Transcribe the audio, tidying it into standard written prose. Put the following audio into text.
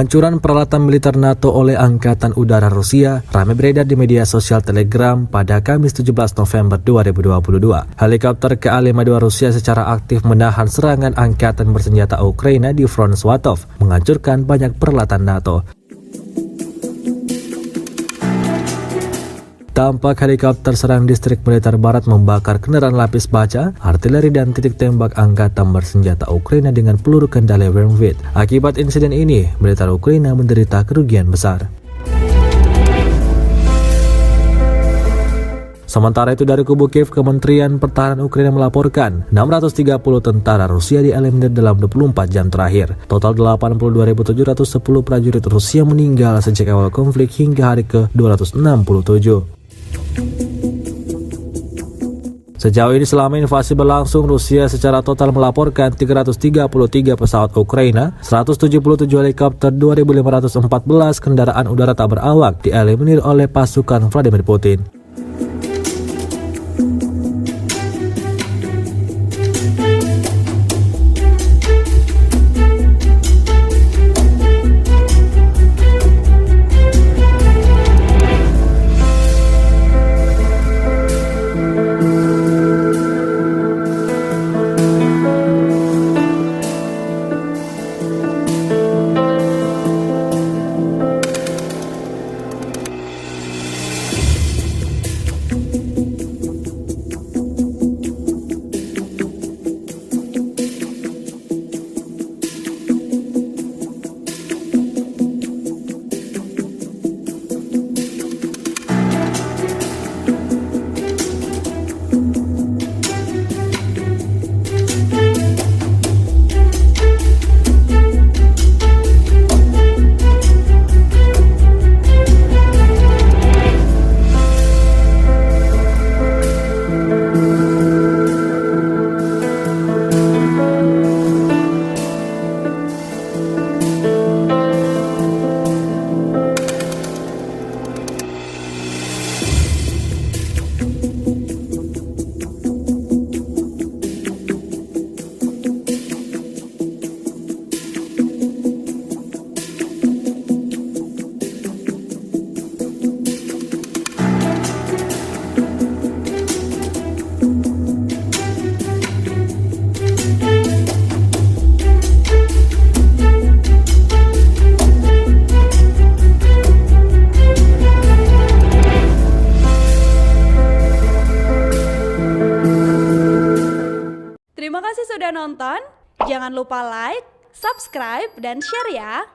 Penghancuran peralatan militer NATO oleh Angkatan Udara Rusia ramai beredar di media sosial Telegram pada Kamis 17 November 2022. Helikopter Ka-52 Rusia secara aktif menahan serangan angkatan bersenjata Ukraina di Front Swatov, menghancurkan banyak peralatan NATO. Tampak helikopter serang distrik militer barat membakar kendaraan lapis baja, artileri dan titik tembak angkatan bersenjata Ukraina dengan peluru kendali Wormwood. Akibat insiden ini, militer Ukraina menderita kerugian besar. Sementara itu dari kubu Kiev, Kementerian Pertahanan Ukraina melaporkan 630 tentara Rusia dieliminir dalam 24 jam terakhir. Total 82.710 prajurit Rusia meninggal sejak awal konflik hingga hari ke-267. Sejauh ini selama invasi berlangsung, Rusia secara total melaporkan 333 pesawat Ukraina, 177 helikopter, 2.514 kendaraan udara tak berawak dieliminir oleh pasukan Vladimir Putin. Terima kasih sudah nonton, jangan lupa like, subscribe, dan share ya!